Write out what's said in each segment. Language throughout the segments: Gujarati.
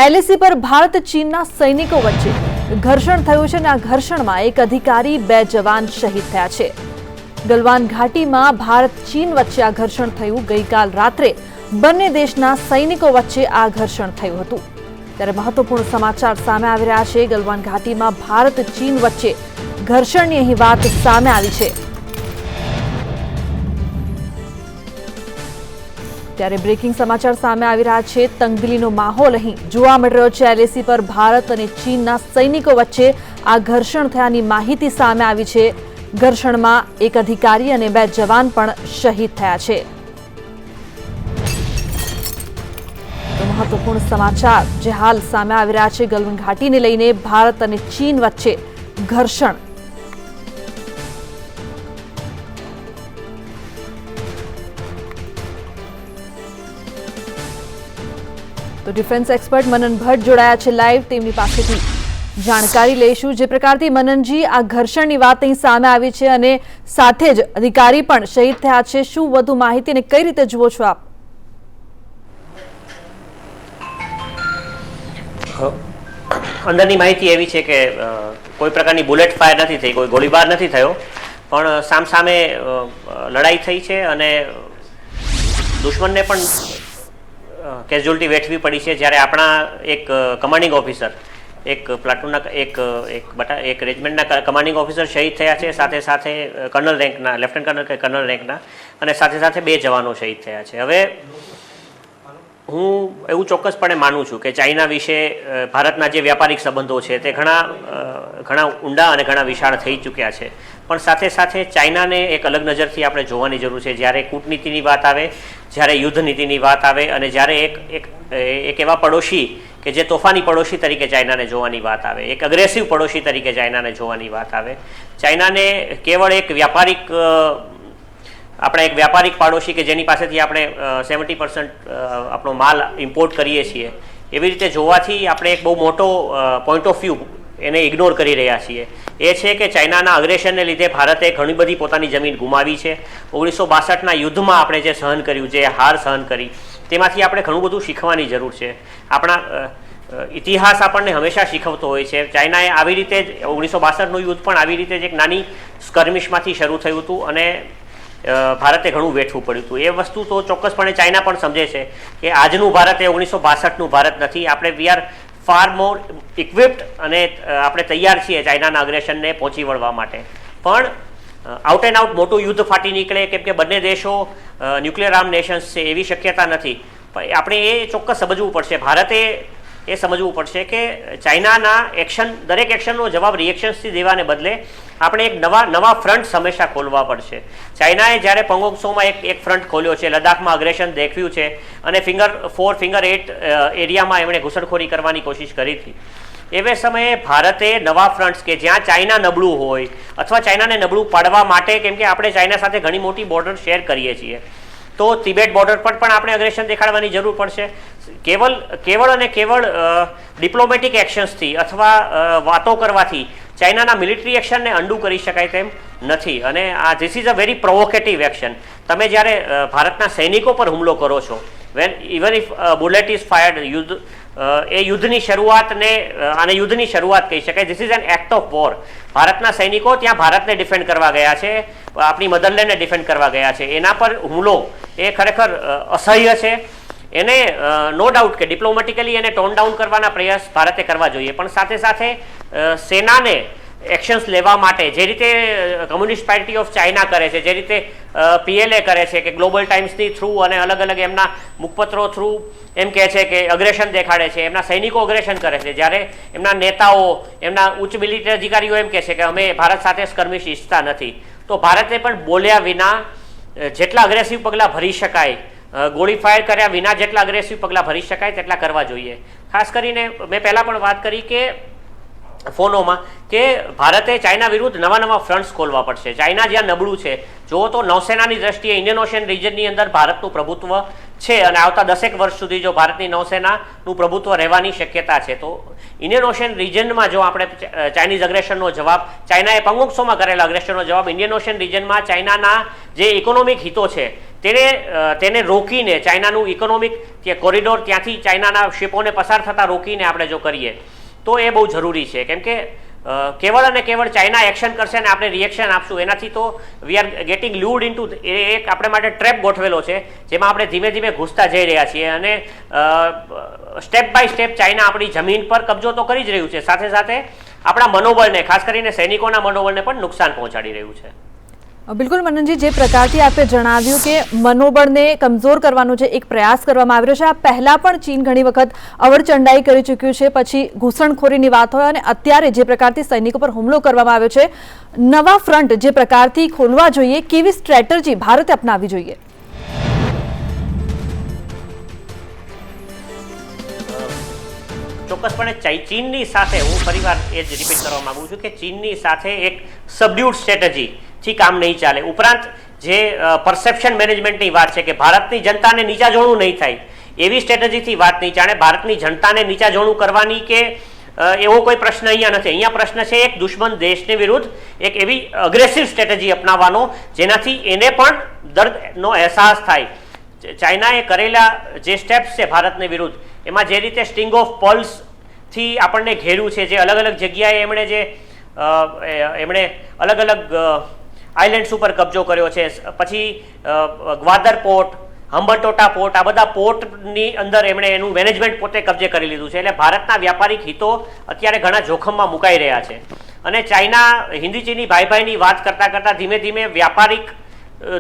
એલએસી પર ભારત ચીનના સૈનિકો વચ્ચે ઘર્ષણ થયું છે અને આ ઘર્ષણમાં એક અધિકારી, 2 જવાન શહીદ થયા છે। ગલવાન ઘાટીમાં ભારત ચીન વચ્ચે આ ઘર્ષણ થયું। ગઈકાલ રાત્રે બંને દેશના સૈનિકો વચ્ચે આ ઘર્ષણ થયું હતું। ત્યારે મહત્વપૂર્ણ સમાચાર સામે આવી રહ્યા છે। ગલવાન ઘાટીમાં ભારત ચીન વચ્ચે ઘર્ષણની અહીં વાત સામે આવી છે। ત્યારે બ્રેકિંગ સમાચાર સામે આવી રહ્યા છે। તંગદિલીનો માહોલ અહીં જોવા મળી રહ્યો છે। એલએસી પર ભારત અને ચીનના સૈનિકો વચ્ચે આ ઘર્ષણ થયાની માહિતી સામે આવી છે। ઘર્ષણમાં એક અધિકારી અને 2 જવાન પણ શહીદ થયા છે। તો મહત્વપૂર્ણ સમાચાર જે હાલ સામે આવી રહ્યા છે, ગલવાન ઘાટીને લઈને ભારત અને ચીન વચ્ચે ઘર્ષણ। તો ડિફેન્સ એક્સપર્ટ મનન ભટ્ટ જોડાયા છે લાઈવ, તેમની પાસેથી જાણકારી લઈશું। જે પ્રકારથી મનનજી, આ ઘર્ષણની વાત અહીં સામે આવી છે અને સાથે જ અધિકારી પણ શહીદ થયા છે, શું વધુ માહિતી અને કઈ રીતે જુઓ છો આપ? અંદરની માહિતી એવી છે કે કોઈ પ્રકારની બુલેટ ફાયર નથી થઈ, કોઈ ગોળીબાર નથી થયો, પણ સામસામે લડાઈ થઈ છે અને દુશ્મનને પણ કેઝ્યુઅલિટી વેઠવી પડી છે। જ્યારે આપણા એક કમાન્ડિંગ ઓફિસર, એક પ્લાટૂનના એક રેજિમેન્ટના કમાન્ડિંગ ઓફિસર શહીદ થયા છે, સાથે સાથે કર્નલ રેન્કના, લેફ્ટનન્ટ કર્નલ કે કર્નલ રેન્કના, અને સાથે સાથે 2 જવાનો શહીદ થયા છે। હવે હું એવું ચોક્કસપણે માનું છું કે ચાઇના વિશે ભારતના જે વ્યાપારિક સંબંધો છે તે ઘણા ઊંડા અને ઘણા વિશાળ થઈ ચૂક્યા છે, પણ સાથે સાથે ચાઇનાને એક અલગ નજરથી આપણે જોવાની જરૂર છે। જ્યારે કૂટનીતિની વાત આવે, જ્યારે યુદ્ધ નીતિની વાત આવે અને જ્યારે એક એવા પડોશી કે જે તોફાની પડોશી તરીકે ચાઇનાને જોવાની વાત આવે, એક અગ્રેસિવ પડોશી તરીકે ચાઇનાને જોવાની વાત આવે, ચાઇનાને કેવળ એક વ્યાપારિક પાડોશી કે જેની પાસેથી આપણે 70% આપણો માલ ઇમ્પોર્ટ કરીએ છીએ એવી રીતે જોવાથી આપણે એક બહુ મોટો પોઈન્ટ ઓફ વ્યૂ એને ઇગ્નોર કરી રહ્યા છીએ। એ છે કે ચાઇનાના અગ્રેશનને લીધે ભારતે ઘણી બધી પોતાની જમીન ગુમાવી છે। 1962ના યુદ્ધમાં આપણે જે સહન કર્યું, જે હાર સહન કરી, તેમાંથી આપણે ઘણું બધું શીખવાની જરૂર છે। આપણા ઇતિહાસ આપણને હંમેશા શીખવતો હોય છે। ચાઇનાએ આવી રીતે જ 1962નું યુદ્ધ પણ આવી રીતે જ એક નાની સ્કર્મિશમાંથી શરૂ થયું હતું અને ભારતે ઘણું વેઠવું પડ્યું હતું। એ વસ્તુ તો ચોક્કસપણે ચાઇના પણ સમજે છે કે આજનું ભારત એ 1962નું ભારત નથી। આપણે we are far more equipped અને આપણે તૈયાર છીએ ચાઇનાના અગ્રેશનને પહોંચી વળવા માટે। પણ આઉટ એન્ડ આઉટ મોટું યુદ્ધ ફાટી નીકળે કેમ કે બંને દેશો ન્યુક્લિયર આર્મ નેશન્સ છે એવી શક્યતા નથી। પણ આપણે એ ચોક્કસ સમજવું પડશે, ભારતે એ સમજવું પડશે કે ચાઇનાના દરેક એક્શનનો જવાબ રિએક્શન્સથી દેવાને બદલે આપણે એક નવા ફ્રન્ટ હંમેશા ખોલવા પડશે। ચાઇનાએ જ્યારે પંગોંગસોમાં એક ફ્રન્ટ ખોલ્યો છે, લદ્દાખમાં અગ્રેશન દેખ્યું છે અને ફિંગર 4, ફિંગર 8 એરિયામાં એમણે ઘૂસણખોરી કરવાની કોશિશ કરી હતી, એવે સમયે ભારતે નવા ફ્રન્ટ્સ કે જ્યાં ચાઇના નબળું હોય અથવા ચાઇનાને નબળું પાડવા માટે, કેમ કે આપણે ચાઇના સાથે ઘણી મોટી બોર્ડર શેર કરીએ છીએ, તો તિબેટ બોર્ડર પર પણ આપણે અગ્રેશન દેખાડવાની જરૂર પડશે। કેવળ અને કેવળ ડિપ્લોમેટિક એક્શન્સથી અથવા વાતો કરવાથી ચાઇનાના મિલિટરી એક્શનને અંડુ કરી શકાય તેમ નથી। અને this is a very provocative action. તમે જ્યારે ભારતના સૈનિકો પર હુમલો કરો છો, even if bullet is fired, એ યુદ્ધની શરૂઆતને આને યુદ્ધની શરૂઆત કહી શકાય। This is an act of war. ભારતના સૈનિકો ત્યાં ભારતને ડિફેન્ડ કરવા ગયા છે, આપણી મધરલેન્ડને ડિફેન્ડ કરવા ગયા છે, એના પર હુમલો એ ખરેખર અસહ્ય છે। એને નો ડાઉટ કે ડિપ્લોમેટિકલી એને ટોન ડાઉન કરવાના પ્રયાસ ભારતે કરવા જોઈએ, પણ સાથે સાથે સેનાને એક્શન્સ લેવા માટે જે રીતે કમ્યુનિસ્ટ પાર્ટી ઓફ ચાઇના કરે છે, જે રીતે PLA કરે છે કે ગ્લોબલ ટાઈમ્સની થ્રુ અને અલગ અલગ એમના મુખપત્રો થ્રુ એમ કહે છે કે અગ્રેશન દેખાડે છે, એમના સૈનિકો અગ્રેશન કરે છે, જ્યારે એમના નેતાઓ, એમના ઉચ્ચ મિલિટરી અધિકારીઓ એમ કહે છે કે અમે ભારત સાથે સ્કર્મિશ ઈચ્છતા નથી, તો ભારતે પણ બોલ્યા વિના જેટલા અગ્રેસિવ પગલાં ભરી શકાય, ગોળી ફાયર કર્યા વિના જેટલા અગ્રેસિવ પગલાં ભરી શકાય તેટલા કરવા જોઈએ। ખાસ કરીને મેં પહેલાં પણ વાત કરી કે ફોનોમાં કે ભારતે ચાઇના વિરુદ્ધ નવા ફ્રન્ટ્સ ખોલવા પડશે। ચાઇના જ્યાં નબળું છે, જુઓ તો નૌસેનાની દ્રષ્ટિએ ઇન્ડિયન ઓશિયન રિજનની અંદર ભારતનું પ્રભુત્વ છે અને આવતા 10 વર્ષ સુધી જો ભારતની નૌસેનાનું પ્રભુત્વ રહેવાની શક્યતા છે, તો ઇન્ડિયન ઓશિયન રિજનમાં જો આપણે ચાઇનીઝ અગ્રેશનનો જવાબ, ચાઇનાએ પંગોંગસોમાં કરેલા અગ્રેશનનો જવાબ ઇન્ડિયન ઓશિયન રિજનમાં ચાઇનાના જે ઇકોનોમિક હિતો છે તેને રોકીને ચાઇનાનું ઇકોનોમિક કોરિડોર ત્યાંથી ચાઇનાના શિપોને પસાર થતાં રોકીને આપણે જો કરીએ તો એ બહુ જરૂરી છે. કેમ કે કેવળ અને કેવળ ચાઇના એક્શન કરશે અને આપણે રિએક્શન આપશું એનાથી તો we are getting lured in to એક આપણે માટે ટ્રેપ ગોઠવેલો છે જેમાં આપણે ધીમે ધીમે ઘૂસતા જઈ રહ્યા છીએ અને સ્ટેપ બાય સ્ટેપ ચાઇના આપણી જમીન પર કબજો તો કરી જ રહ્યું છે, સાથે સાથે આપણા મનોબળને, ખાસ કરીને સૈનિકોના મનોબળને પણ નુકસાન પહોંચાડી રહ્યું છે. બિલકુલ મનનજી, જે પ્રકારથી આપે જણાવ્યું કે મનોબળને કમજોર કરવાનો જે એક પ્રયાસ કરવામાં આવી રહ્યો છે, આ પહેલા પણ ચીન ઘણી વખત અવળચંડાઈ કરી ચૂક્યું છે, પછી ઘૂસણખોરીની વાત હોય અને અત્યારે જે પ્રકારથી સૈનિકો પર હુમલો કરવામાં આવ્યો છે, નવા ફ્રન્ટ જે પ્રકારથી ખોલવા જોઈએ, કેવી સ્ટ્રેટેજી ભારતે અપનાવવી જોઈએ? ચોક્કસપણે ચીનની સાથે હું ફરીવાર એ જ રિપીટ કરવા માંગુ છું કે ચીનની સાથે એક સબડ્યુડ સ્ટ્રેટેજી થી કામ નહીં ચાલે. ઉપરાંત જે પરસેપ્શન મેનેજમેન્ટની વાત છે કે ભારતની જનતાને નીચા જોણું નહીં થાય એવી સ્ટ્રેટેજીથી વાત નહીં ચાલે. ભારતની જનતાને નીચા જોણું કરવાની કે એવો કોઈ પ્રશ્ન અહીંયા નથી. અહીંયા પ્રશ્ન છે એક દુશ્મન દેશની વિરુદ્ધ એક એવી અગ્રેસિવ સ્ટ્રેટેજી અપનાવવાનો જેનાથી એને પણ દર્દનો અહેસાસ થાય. ચાઇનાએ કરેલા જે સ્ટેપ્સ છે ભારતની વિરુદ્ધ, એમાં જે રીતે સ્ટિંગ ઓફ પલ્સથી આપણને ઘેર્યું છે, જે અલગ અલગ જગ્યાએ એમણે અલગ અલગ આઇલેન્ડ્સ ઉપર કબજો કર્યો છે, પછી ગ્વાદર પોર્ટ, હમ્બનટોટા પોર્ટ, આ બધા પોર્ટની અંદર એમણે એનું મેનેજમેન્ટ પોતે કબજે કરી લીધું છે. એટલે ભારતના વ્યાપારિક હિતો અત્યારે ઘણા જોખમમાં મુકાઈ રહ્યા છે અને ચાઇના હિન્દી ચીની ભાઈ ભાઈની વાત કરતાં કરતાં ધીમે ધીમે વ્યાપારિક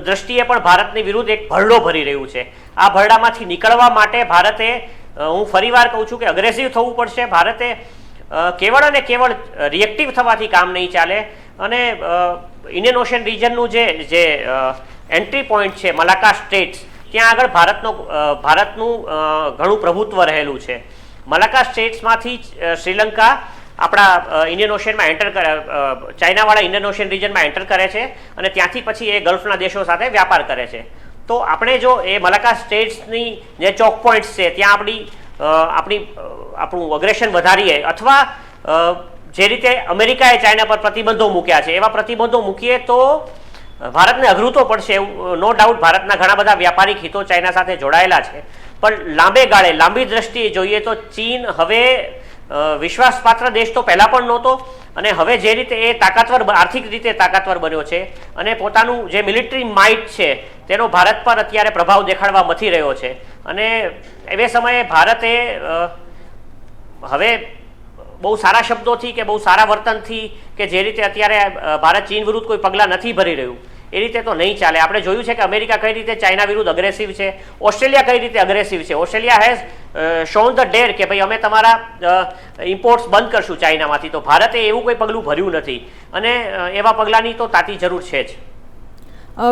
દ્રષ્ટિએ પણ ભારતની વિરુદ્ધ એક ભરડો ભરી રહ્યું છે. આ ભરડામાંથી નીકળવા માટે ભારતે, હું ફરીવાર કહું છું કે અગ્રેસિવ થવું પડશે. ભારતે કેવળ અને કેવળ રિએક્ટિવ થવાથી કામ નહીં ચાલે અને ઇન્ડિયન ઓશન રિજનનું જે એન્ટ્રી પોઈન્ટ છે મલાક્કા સ્ટ્રેટ્સ, ત્યાં આગળ ભારતનું ઘણું પ્રભુત્વ રહેલું છે. મલાક્કા સ્ટ્રેટ્સમાંથી શ્રીલંકા આપણા ઇન્ડિયન ઓશનમાં એન્ટર કરે, ચાઇનાવાળા ઇન્ડિયન ઓશન રિજનમાં એન્ટર કરે છે અને ત્યાંથી પછી એ ગલ્ફના દેશો સાથે વ્યાપાર કરે છે. તો આપણે જો એ મલાક્કા સ્ટેટ્સની જે ચોક પોઈન્ટ્સ છે ત્યાં આપણું અગ્રેશન વધારીએ અથવા જે રીતે અમેરિકાએ ચાઇના પર પ્રતિબંધો મૂક્યા છે એવા પ્રતિબંધો મૂકીએ તો ભારતને અઘરું તો પડશે. એવું નો ડાઉટ ભારતના ઘણા બધા વ્યાપારિક હિતો ચાઇના સાથે જોડાયેલા છે, પણ લાંબે ગાળે, લાંબી દ્રષ્ટિએ જોઈએ તો ચીન હવે વિશ્વાસપાત્ર દેશ તો પહેલાં પણ નહોતો અને હવે જે રીતે એ આર્થિક રીતે તાકાતવર બન્યો છે અને પોતાનું જે મિલિટરી માઇટ છે તેનો ભારત પર અત્યારે પ્રભાવ દેખાડવા મથી રહ્યો છે. અને એ સમયે ભારતે હવે બહુ સારા શબ્દોથી કે બહુ સારા વર્તનથી કે જે રીતે અત્યારે ભારત ચીન વિરુદ્ધ કોઈ પગલાં નથી ભરી રહ્યું એ રીતે તો નહીં ચાલે. આપણે જોયું છે કે અમેરિકા કઈ રીતે ચાઇના વિરુદ્ધ અગ્રેસિવ છે, ઓસ્ટ્રેલિયા કઈ રીતે અગ્રેસિવ છે. ઓસ્ટ્રેલિયા હેઝ શોન ધ ડેર કે ભાઈ અમે તમારા ઇમ્પોર્ટ્સ બંધ કરશું ચાઇનામાંથી. તો ભારતે એવું કોઈ પગલું ભર્યું નથી અને એવા પગલાંની તો તાતી જરૂર છે જ.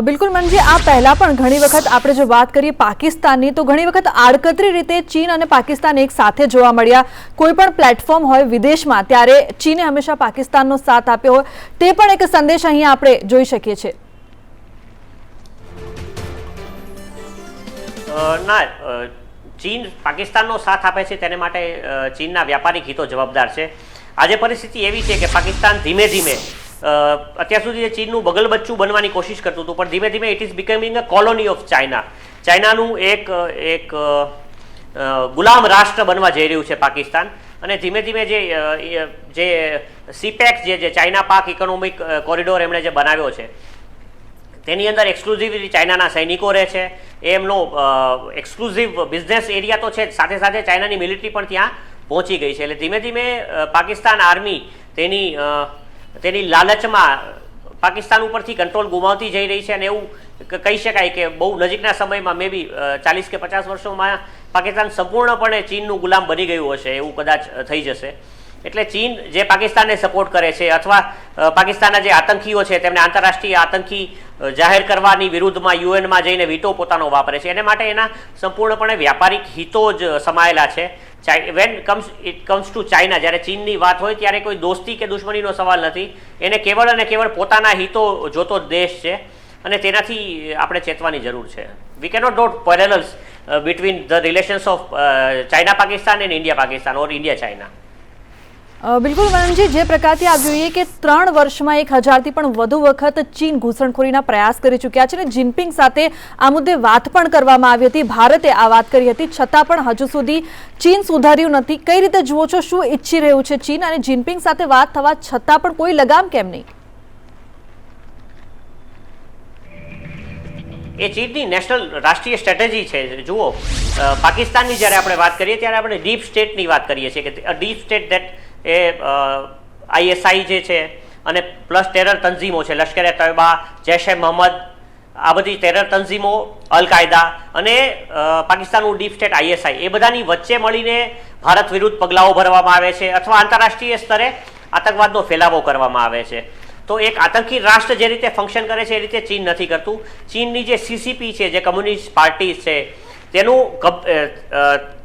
બિલકુલ મનજી, આ પહેલા પણ ઘણી વખત આપણે જો વાત કરીએ પાકિસ્તાનની તો ઘણી વખત આડકતરી રીતે ચીન અને પાકિસ્તાન એક સાથે જોવા મળ્યા. કોઈ પણ પ્લેટફોર્મ હોય વિદેશમાં ત્યારે ચીને હંમેશા પાકિસ્તાનનો સાથ આપ્યો હોય, તે પણ એક સંદેશ અહીંયા આપણે જોઈ શકીએ છીએ. ના, ચીન પાકિસ્તાનનો સાથ આપે છે તેને માટે ચીનના વ્યાપારિક હિતો જવાબદાર છે. આજે પરિસ્થિતિ એવી છે કે પાકિસ્તાન ધીમે ધીમે અત્યાર સુધી ચીનનું બગલ બચ્ચું બનવાની કોશિશ કરતું હતું, પણ ધીમે ધીમે it is becoming a colony of China. ચાઇનાનું એક ગુલામ રાષ્ટ્ર બનવા જઈ રહ્યું છે પાકિસ્તાન. અને ધીમે ધીમે જે સીપેક જે ચાઇના પાક ઇકોનોમિક કોરિડોર એમણે જે બનાવ્યો છે તેની અંદર એક્સક્લુઝિવલી ચાઇનાના સૈનિકો રહે છે. એમનો એક્સક્લુઝિવ બિઝનેસ એરિયા તો છે, સાથે સાથે ચાઇનાની મિલિટરી પણ ત્યાં પહોંચી ગઈ છે. એટલે ધીમે ધીમે પાકિસ્તાન આર્મી તેની લાલચમાં પાકિસ્તાન ઉપરથી કંટ્રોલ ગુમાવતી જઈ રહી છે અને એવું કહી શકાય કે બહુ નજીકના સમયમાં મે બી 40 કે 50 વર્ષોમાં પાકિસ્તાન સંપૂર્ણપણે ચીનનું ગુલામ બની ગયું હશે, એવું કદાચ થઈ જશે. એટલે ચીન જે પાકિસ્તાનને સપોર્ટ કરે છે અથવા પાકિસ્તાનના જે આતંકીઓ છે તેમને આંતરરાષ્ટ્રીય આતંકી જાહેર કરવાની વિરુદ્ધમાં યુએનમાં જઈને વીટો પોતાનો વાપરે છે, એને માટે એના સંપૂર્ણપણે વ્યાપારિક હિતો જ સમાયેલા છે. When it comes to China, જ્યારે ચીનની વાત હોય ત્યારે કોઈ દોસ્તી કે દુશ્મનીનો સવાલ નથી. એને કેવળ અને કેવળ પોતાના હિતો જોતો દેશ છે અને તેનાથી આપણે ચેતવાની જરૂર છે. વી cannot draw parallels between the relations of China Pakistan and India Pakistan or India China. બિલકુલ મનનજી, જે પ્રકારથી આપ જોઈએ કે 3 વર્ષમાં 1000થી પણ વધુ વખત ચીન ઘૂસણખોરીના પ્રયાસ કરી ચૂક્યા છે અને જિનપિંગ સાથે આ મુદ્દે વાત પણ કરવામાં આવી હતી, ભારતે આ વાત કરી હતી, છતાં પણ હજુ સુધી ચીન સુધાર્યું નથી. કઈ રીતે જુઓ છો, શું ઈચ્છી રહ્યું છે ચીન અને જિનપિંગ સાથે વાત થવા છતાં પણ કોઈ લગામ કેમ નહીં? એ ચીનની નેશનલ રાષ્ટ્રીય સ્ટ્રેટેજી છે. જુઓ, પાકિસ્તાનની જ્યારે આપણે વાત કરીએ ત્યારે આપણે ડીપ સ્ટેટની વાત કરીએ છીએ કે deep state that A ISI જે છે અને પ્લસ ટેરર તંઝીમો છે, લશ્કરે તોયબા, જૈશ એ મોહમ્મદ, આ બધી ટેરર તંઝીમો, અલ કાયદા અને પાકિસ્તાનનું ડીપ સ્ટેટ ISI, એ બધાની વચ્ચે મળીને ભારત વિરુદ્ધ પગલાઓ ભરવામાં આવે છે અથવા આંતરરાષ્ટ્રીય સ્તરે આતંકવાદનો ફેલાવો કરવામાં આવે છે. તો એક આતંકી રાષ્ટ્ર જે રીતે ફંક્શન કરે છે એ રીતે ચીન નથી કરતું. ચીનની જે CCP છે, જે કમ્યુનિસ્ટ પાર્ટી છે,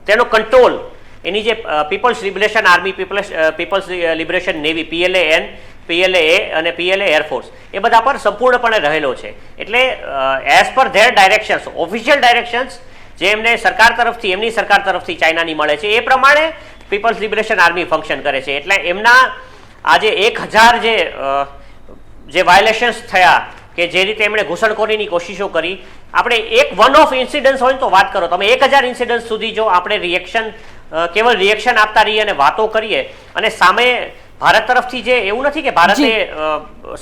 તેનો કંટ્રોલ, એની જે People's Liberation Army, People's Liberation Navy, PLA અને PLA એરફોર્સ, એ બધા પર સંપૂર્ણપણે રહેલો છે. એટલે as per there directions, official directions જે એમને એમની સરકાર તરફથી ચાઇનાની મળે છે, એ પ્રમાણે પીપલ્સ લિબરેશન આર્મી ફંક્શન કરે છે. એટલે એમના આજે 1000 જે વાયોલેશન્સ થયા, કે જે રીતે એમણે ઘૂસણખોરીની કોશિશો કરી, આપણે એક વન ઓફ ઇન્સિડન્સ હોય તો વાત કરો, તમે 1000 ઇન્સિડન્સ સુધી જો આપણે કેવળ રિએક્શન આપતા રહીએ અને વાતો કરીએ અને સામે ભારત તરફથી જે એવું નથી કે ભારતે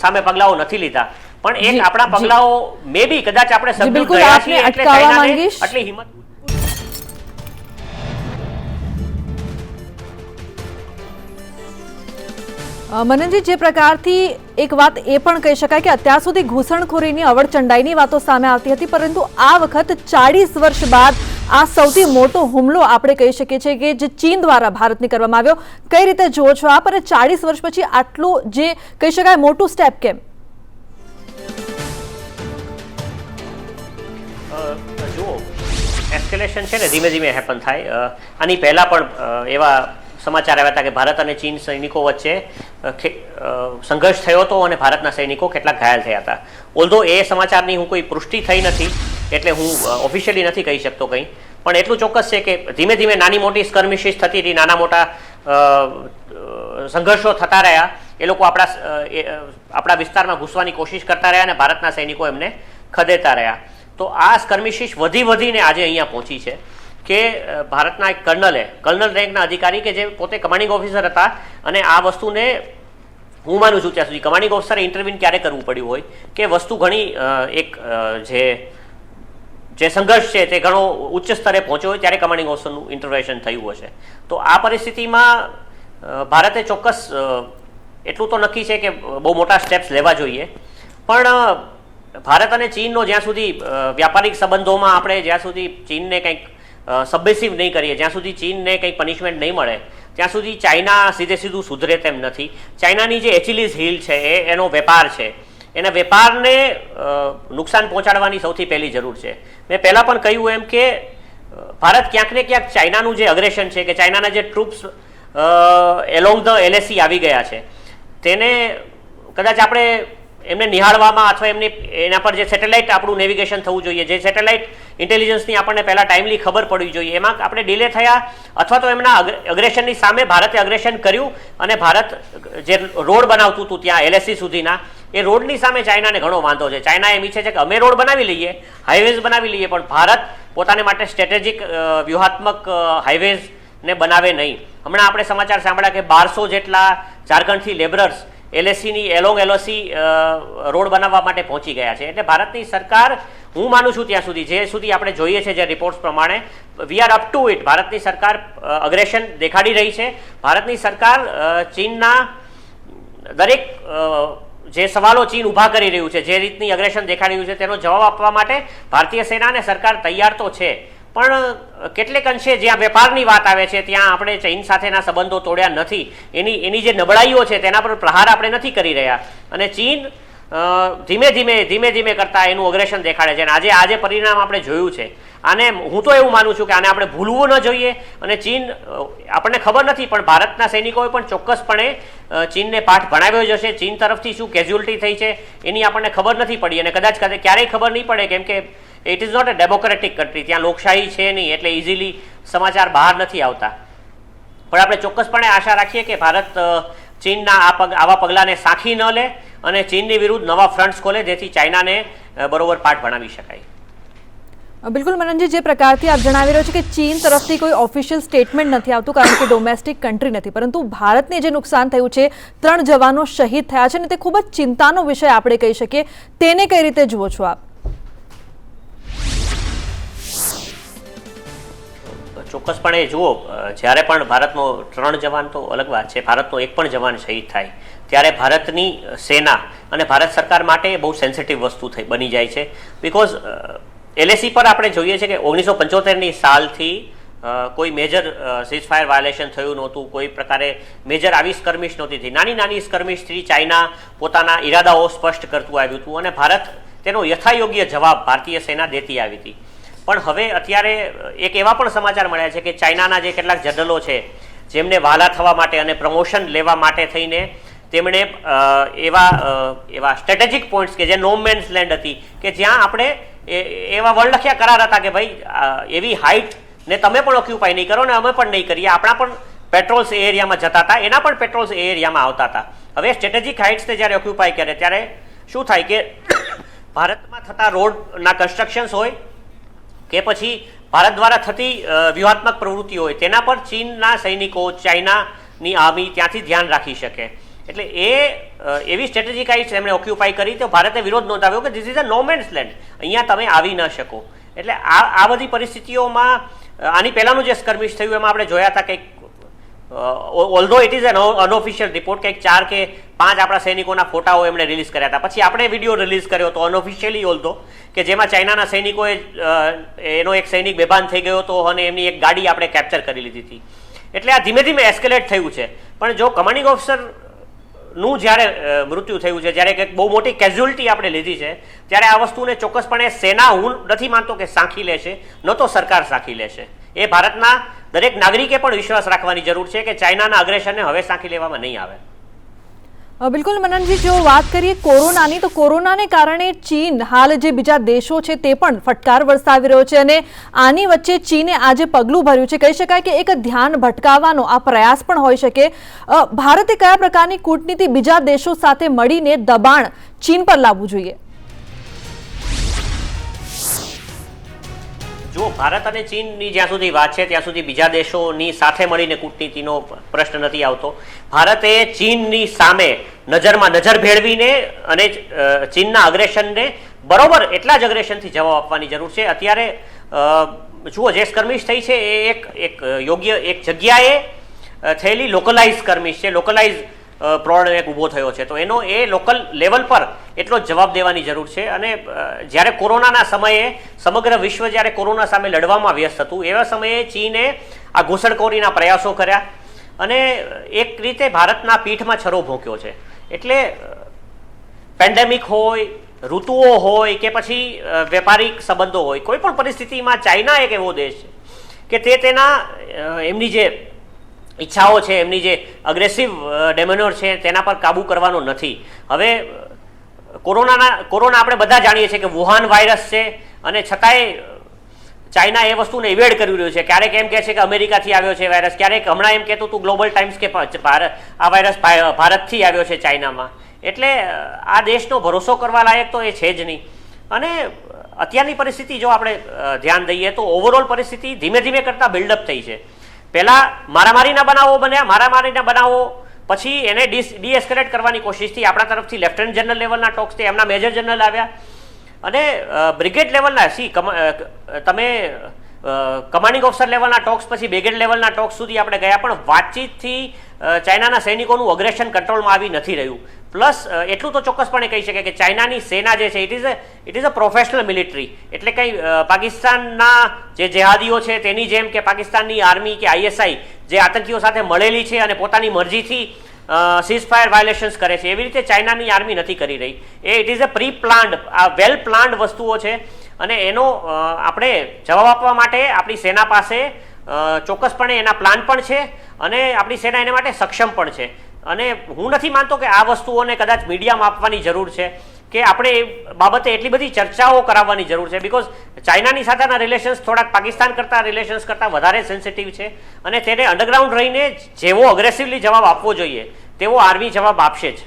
સામે પગલાઓ નથી લીધા, પણ એક આપણા પગલાઓ મે બી કદાચ આપણે સબડ્યુ ગયા છીએ એટલે ચાઇનાને આટલી હિંમત. મનનજી, જે પ્રકારથી એક વાત એ પણ કહી શકાય કે અત્યાર સુધી ઘૂસણખોરીની અવળચંડાઈની વાતો સામે આવતી હતી, પરંતુ આ વખત 40 વર્ષ બાદ આ સૌથી મોટો હુમલો આપણે કહી શકીએ છીએ કે જે ચીન દ્વારા ભારતને કરવામાં આવ્યો. કઈ રીતે જુઓ છો આપ, અને 40 વર્ષ પછી આટલું જે કહી શકાય મોટું સ્ટેપ કેમ? જુઓ, એસ્કેલેશન છે ને ધીમે ધીમે હેપન થાય. આની પહેલા પણ એવા સમાચાર આવ્યા હતા કે ભારત અને ચીન સૈનિકો વચ્ચે સંઘર્ષ થયો હતો અને ભારતના સૈનિકો કેટલાક ઘાયલ થયા હતા. ઓલ્ધો એ સમાચારની હું કોઈ પુષ્ટિ થઈ નથી એટલે હું ઓફિશિયલી નથી કહી શકતો કંઈ, પણ એટલું ચોક્કસ છે કે ધીમે ધીમે નાની મોટી સ્કર્મિશિસ થતી હતી, નાના મોટા સંઘર્ષો થતા રહ્યા, એ લોકો આપણા વિસ્તારમાં ઘૂસવાની કોશિશ કરતા રહ્યા અને ભારતના સૈનિકો એમને ખદેડતા રહ્યા. તો આ સ્કર્મિશિસ વધીને આજે અહીંયા પહોંચી છે કે ભારતના એક કર્નલ રેન્કના અધિકારી કે જે પોતે કમાન્ડિંગ ઓફિસર હતા, અને આ વસ્તુને હું માનું છું ત્યાં સુધી કમાન્ડિંગ ઓફિસરે ઇન્ટરવ્યૂ ક્યારે કરવું પડ્યું હોય કે વસ્તુ ઘણી એક જે સંઘર્ષ છે તે ઘણો ઉચ્ચ સ્તરે પહોંચ્યો હોય ત્યારે કમાન્ડિંગ ઓફિસરનું ઇન્ટરવેન્શન થયું હશે. તો આ પરિસ્થિતિમાં ભારતે ચોક્કસ એટલું તો નક્કી છે કે બહુ મોટા સ્ટેપ્સ લેવા જોઈએ, પણ ભારત અને ચીનનો જ્યાં સુધી વ્યાપારિક સંબંધોમાં આપણે જ્યાં સુધી ચીનને કંઈક સબમિસિવ નહીં કરીએ, જ્યાં સુધી ચીનને કંઈ પનિશમેન્ટ નહીં મળે, ત્યાં સુધી ચાઇના સીધું સુધરે તેમ નથી. ચાઇનાની જે એચિલીઝ હિલ છે એનો વેપાર છે, એના વેપારને નુકસાન પહોંચાડવાની સૌથી પહેલી જરૂર છે. મેં પહેલાં પણ કહ્યું એમ કે ભારત ક્યાંક ને ક્યાંક ચાઇનાનું જે અગ્રેશન છે, કે ચાઇનાના જે ટ્રુપ્સ એલોંગ ધ LAC આવી ગયા છે, તેને કદાચ આપણે એમને નિહાળવામાં અથવા એના પર જે સેટેલાઇટ આપણું નેવિગેશન થવું જોઈએ, જે સેટેલાઇટ ઇન્ટેલિજન્સની આપણને પહેલાં ટાઈમલી ખબર પડવી જોઈએ, એમાં આપણે ડિલે થયા અથવા તો એમના અગ્રેશનની સામે ભારતે અગ્રેશન કર્યું અને ભારત જે રોડ બનાવતું હતું ત્યાં LAC સુધીના, એ રોડની સામે ચાઇનાને ઘણો વાંધો છે. ચાઇના એમ ઈચ્છે છે કે અમે રોડ બનાવી લઈએ, હાઈવેઝ બનાવી લઈએ, પણ ભારત પોતાને માટે સ્ટ્રેટેજિક વ્યૂહાત્મક હાઈવેઝને બનાવે નહીં. હમણાં આપણે સમાચાર સાંભળ્યા કે 1200 જેટલા ઝારખંડથી લેબરર્સ એલોંગ LAC રોડ બનાવવા માટે પહોંચી ગયા છે. એટલે ભારતની સરકાર, હું માનું છું ત્યાં સુધી, જે સુધી આપણે જોઈએ છે જે રિપોર્ટ્સ પ્રમાણે, we are up to it. ભારતની સરકાર અગ્રેશન દેખાડી રહી છે. ભારતની સરકાર ચીનના દરેક જે સવાલો ચીન ઊભા કરી રહ્યું છે, જે રીતની અગ્રેશન દેખાડી રહ્યું છે, તેનો જવાબ આપવા માટે ભારતીય સેના અને સરકાર તૈયાર તો છે, પણ કેટલેક અંશે જ્યાં વેપારની વાત આવે છે ત્યાં આપણે ચીન સાથેના સંબંધો તોડ્યા નથી. એની જે નબળાઈઓ છે તેના પર પ્રહાર આપણે નથી કરી રહ્યા, અને ચીન ધીમે ધીમે કરતા એનું અગ્રેશન દેખાડે છે. અને આજે પરિણામ આપણે જોયું છે. આને હું તો એવું માનું છું કે આને આપણે ભૂલવું ન જોઈએ, અને ચીન, આપણને ખબર નથી પણ ભારતના સૈનિકોએ પણ ચોક્કસપણે ચીનને પાઠ ભણાવ્યો જ હશે. ચીન તરફથી શું કેઝ્યુઅલ્ટી થઈ છે એની આપણને ખબર નથી પડી, અને કદાચ ક્યારેય ખબર નહીં પડે, કેમ કે it is not a democratic country. ત્યાં લોકશાહી છે નહીં, એટલે ઇઝીલી સમાચાર બહાર નથી આવતા. પણ આપણે ચોક્કસપણે આશા રાખીએ કે ભારત ચીનના આવા પગલાંને સાંખી ન લે અને ચીનની વિરુદ્ધ નવા ફ્રન્ટ્સ ખોલે, જેથી ચાઇનાને બરોબર પાઠ ભણાવી શકાય. બિલકુલ મનનજી, જે પ્રકારથી આપ જણાવી રહ્યો છો કે ચીન તરફથી કોઈ ઓફિશિયલ સ્ટેટમેન્ટ નથી આવતું કારણ કે ડોમેસ્ટિક કન્ટ્રી નથી, પરંતુ ભારતને જે નુકસાન થયું છે, 3 જવાનો શહીદ થયા છે અને તે ખૂબ જ ચિંતાનો વિષય આપણે કહી શકીએ, તેને કઈ રીતે જુઓ છો આપ? ચોક્કસપણે જુઓ, જ્યારે પણ ભારતનો 3 જવાન તો અલગ વાત છે, ભારતનો એક પણ જવાન શહીદ થાય ત્યારે ભારતની સેના અને ભારત સરકાર માટે બહુ સેન્સિટિવ વસ્તુ બની જાય છે. બિકોઝ LAC પર આપણે જોઈએ છીએ કે 1975ની સાલથી કોઈ મેજર સીઝફાયર વાયોલેશન થયું નહોતું, કોઈ પ્રકારે મેજર આવી સ્કર્મિશ નહોતી થઈ. નાની નાની સ્કર્મિશથી ચાઇના પોતાના ઈરાદાઓ સ્પષ્ટ કરતું આવ્યું હતું અને ભારત તેનો યથાયોગ્ય જવાબ ભારતીય સેના દેતી આવી હતી. પણ હવે અત્યારે એક એવા પણ સમાચાર મળ્યા છે કે ચાઇનાના જે કેટલાક જનરલો છે, જેમને વહાલા થવા માટે અને પ્રમોશન લેવા માટે થઈને તેમણે એવા સ્ટ્રેટેજિક પોઈન્ટ્સ કે જે નો મેન્સ લેન્ડ હતી, કે જ્યાં આપણે એવા વળલખ્યા કરાર હતા કે ભાઈ એવી હાઇટ ને તમે પણ ઓક્યુપાય નહીં કરો ને અમે પણ નહીં કરીએ, આપણા પણ પેટ્રોલ્સ એ એરિયામાં જતા હતા, એના પણ પેટ્રોલ્સ એ એરિયામાં આવતા હતા. હવે સ્ટ્રેટેજિક હાઇટ્સને જ્યારે ઓક્યુપાય કરે ત્યારે શું થાય કે ભારતમાં થતા રોડના કન્સ્ટ્રક્શન્સ હોય કે પછી ભારત દ્વારા થતી વ્યૂહાત્મક પ્રવૃત્તિઓ હોય, તેના પર ચીનના સૈનિકો, ચાઇનાની આર્મી ત્યાંથી ધ્યાન રાખી શકે. એટલે એવી સ્ટ્રેટેજિક હાઇટ્સ એમણે ઓક્યુપાય કરી તો ભારતે વિરોધ નોંધાવ્યો કે this is a no man's land, અહીંયા તમે આવી ન શકો. એટલે આ બધી પરિસ્થિતિઓમાં આની પહેલાંનું જે સ્કર્મિશ થયું એમાં આપણે જોયા હતા કે although it is an unofficial report, કંઈક 4 કે 5 આપણા સૈનિકોના ફોટાઓ એમણે રિલીઝ કર્યા હતા. પછી આપણે વિડીયો રિલીઝ કર્યો હતો અનઓફિશિયલી ઓલ્ધો, કે જેમાં ચાઇનાના સૈનિકોએ એનો એક સૈનિક બેભાન થઈ ગયો હતો અને એમની એક ગાડી આપણે કેપ્ચર કરી લીધી હતી. એટલે આ ધીમે ધીમે એસ્કેલેટ થયું છે. પણ જો કમાન્ડિંગ ઓફિસરનું જ્યારે મૃત્યુ થયું છે, જ્યારે કંઈક બહુ મોટી કેઝ્યુઅલિટી આપણે લીધી છે, ત્યારે આ વસ્તુને ચોક્કસપણે સેના, હું નથી માનતો કે સાંખી લેશે, ન તો સરકાર સાંખી લેશે. એ ભારતના દરેક નાગરિકે પણ વિશ્વાસ રાખવાની જરૂર છે કે ચાઇનાના અગ્રેસરને હવે સાંખી લેવામાં નહીં આવે. બિલકુલ મનનજી, જો વાત કરીએ કોરોનાની, તો કોરોનાને કારણે ચીન હાલ જે બીજા દેશો છે તે પણ ફટકાર વરસાવી રહ્યો છે અને આની વચ્ચે ચીને આજે પગલું ભર્યું છે. કહી શકાય કે એક ધ્યાન ભટકાવવાનો આ પ્રયાસ પણ હોઈ શકે. ભારતે કયા પ્રકારની કૂટનીતિ બીજા દેશો સાથે મળીને દબાણ ચીન પર લાવવું જોઈએ? જો ભારત અને ચીનની જ્યાં સુધી વાત છે ત્યાં સુધી બીજા દેશોની સાથે મળીને કૂટનીતિનો પ્રશ્ન નથી આવતો. ભારતે ચીનની સામે નજર ભેળવીને અને ચીનના અગ્રેશનને બરોબર એટલા જ અગ્રેશનથી જવાબ આપવાની જરૂર છે. અત્યારે જુઓ, જે સ્કર્મિશ થઈ છે એ એક યોગ્ય એક જગ્યાએ થયેલી લોકલાઇઝ સ્કર્મિશ છે, લોકલાઇઝ પ્રોબ્લેમ એક ઊભો થયો છે, તો એનો એ લોકલ લેવલ પર એટલો જ જવાબ દેવાની જરૂર છે. અને જ્યારે કોરોનાના સમયે સમગ્ર વિશ્વ જ્યારે કોરોના સામે લડવામાં વ્યસ્ત હતું, એવા સમયે ચીને આ ઘૂસણખોરીના પ્રયાસો કર્યા અને એક રીતે ભારતના પીઠમાં છરો ભોંક્યો છે. એટલે પેન્ડેમિક હોય, ઋતુઓ હોય કે પછી વેપારિક સંબંધો હોય, કોઈ પણ પરિસ્થિતિમાં ચાઇના એક એવો દેશ છે કે તે તેના એમની જે ઈચ્છાઓ છે, એમની જે અગ્રેસિવ ડેમેનર છે તેના પર કાબૂ કરવાનો નથી. હવે કોરોના આપણે બધા જાણીએ છીએ કે વુહાન વાયરસ છે અને છતાંય ચાઇના એ વસ્તુને ઇવેડ કરી રહ્યું છે. ક્યારેક એમ કહે છે કે અમેરિકાથી આવ્યો છે વાયરસ, ક્યારેક હમણાં એમ કહેતું હતું ગ્લોબલ ટાઈમ્સ કે આ વાયરસ ભારતથી આવ્યો છે ચાઇનામાં. એટલે આ દેશનો ભરોસો કરવા લાયક તો એ છે જ નહીં. અને અત્યારની પરિસ્થિતિ જો આપણે ધ્યાન દઈએ તો ઓવરઓલ પરિસ્થિતિ ધીમે ધીમે કરતાં બિલ્ડઅપ થઈ છે. પહેલાં મારામારીના બનાવો બન્યા, મારામારીના બનાવો પછી એને ડીએસ્કેલેટ કરવાની કોશિશથી આપણા તરફથી લેફ્ટનન્ટ જનરલ લેવલના ટોક્સથી એમના મેજર જનરલ આવ્યા અને બ્રિગેડ લેવલના તમે કમાન્ડિંગ ઓફિસર લેવલના ટોક્સ પછી બ્રિગેડ લેવલના ટોક્સ સુધી આપણે ગયા, પણ વાતચીતથી ચાઇનાના સૈનિકોનું અગ્રેશન કંટ્રોલમાં આવી નથી રહ્યું. પ્લસ એટલું તો ચોક્કસપણે કહી શકે કે ચાઇનાની સેના જે છે it is a professional military. એટલે કંઈ પાકિસ્તાનના જે જેહાદીઓ છે તેની જેમ કે પાકિસ્તાનની આર્મી કે ISI જે આતંકીઓ સાથે મળેલી છે અને પોતાની મરજીથી સીઝફાયર વાયોલેશન્સ કરે છે, એવી રીતે ચાઇનાની આર્મી નથી કરી રહી. It is a pre planned, આ વેલ પ્લાન્ડ વસ્તુઓ છે અને એનો આપણે જવાબ આપવા માટે આપણી સેના પાસે ચોક્કસપણે એના પ્લાન પણ છે અને આપણી સેના એને માટે સક્ષમ પણ છે. અને હું નથી માનતો કે આ વસ્તુઓને કદાચ મીડિયામાં આપવાની જરૂર છે, કે આપણે એ બાબતે એટલી બધી ચર્ચાઓ કરાવવાની જરૂર છે, બીકોઝ ચાઇનાની સાથેના રિલેશન્સ થોડાક પાકિસ્તાન કરતાં રિલેશન્સ કરતાં વધારે સેન્સિટિવ છે અને તેને અંડરગ્રાઉન્ડ રહીને જેવો અગ્રેસિવલી જવાબ આપવો જોઈએ તેવો આર્મી જવાબ આપશે જ.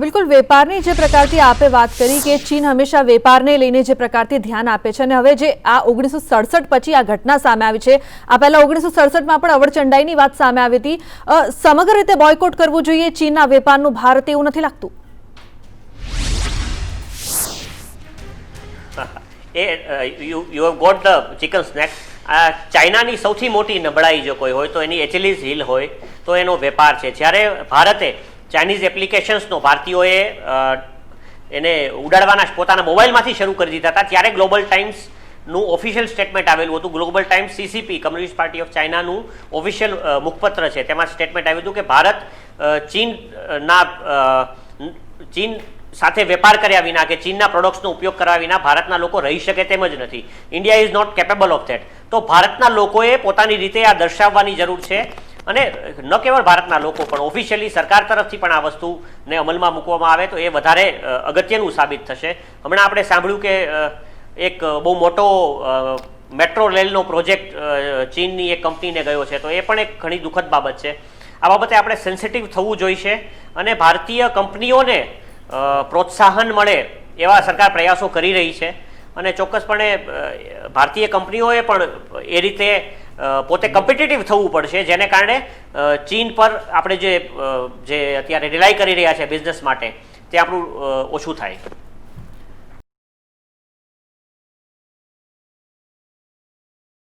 બિલકુલ, વેપારની જે પ્રકારથી આપે વાત કરી કે ચીન હંમેશા વેપારને લઈને જે પ્રકારથી ધ્યાન આપે છે અને હવે જે આ 1967 પછી આ ઘટના સામે આવી છે, આ પહેલા 1967માં પણ અવળચંડાઈની વાત સામે આવી હતી, સમગ્ર રીતે બોયકોટ કરવું જોઈએ ચીનના વેપારનું ભારત, એવું નથી લાગતું? You have got the chicken snake. ચાઇનાની સૌથી મોટી નબળાઈ જો કોઈ હોય તો એની એચિલીઝ હિલ હોય તો એનો વેપાર છે. જ્યારે ભારતે ચાઇનીઝ એપ્લિકેશન્સનો ભારતીયોએ એને ઉડાડવાના પોતાના મોબાઈલમાંથી શરૂ કરી દીધા હતા, ત્યારે ગ્લોબલ ટાઈમ્સનું ઓફિશિયલ સ્ટેટમેન્ટ આવેલું હતું. Global Times CCP, communist party of ચાઇનાનું ઓફિશિયલ મુખપત્ર છે, તેમાં સ્ટેટમેન્ટ આવ્યું હતું કે ભારત ચીન સાથે વેપાર કર્યા વિના કે ચીનના પ્રોડક્ટ્સનો ઉપયોગ કરવા વિના ભારતના લોકો રહી શકે તેમ જ નથી. India is not capable of that. તો ભારતના લોકોએ પોતાની રીતે આ દર્શાવવાની જરૂર છે અને ન કેવળ ભારતના લોકો પણ ઓફિશિયલી સરકાર તરફથી પણ આ વસ્તુને અમલમાં મૂકવામાં આવે તો એ વધારે અગત્યનું સાબિત થશે. હમણાં આપણે સાંભળ્યું કે એક બહુ મોટો મેટ્રો રેલનો પ્રોજેક્ટ ચીનની એક કંપનીને ગયો છે, તો એ પણ એક ઘણી દુઃખદ બાબત છે. આ બાબતે આપણે સેન્સિટિવ થવું જોઈશે અને ભારતીય કંપનીઓને પ્રોત્સાહન મળે એવા સરકાર પ્રયાસો કરી રહી છે અને ચોક્કસપણે ભારતીય કંપનીઓએ પણ એ રીતે પોતે કોમ્પિટિટિવ થવું પડશે, જેને કારણે ચીન પર આપણે જે અત્યારે રિલાય કરી રહ્યા છે બિઝનેસ માટે તે આપણું ઓછું થાય.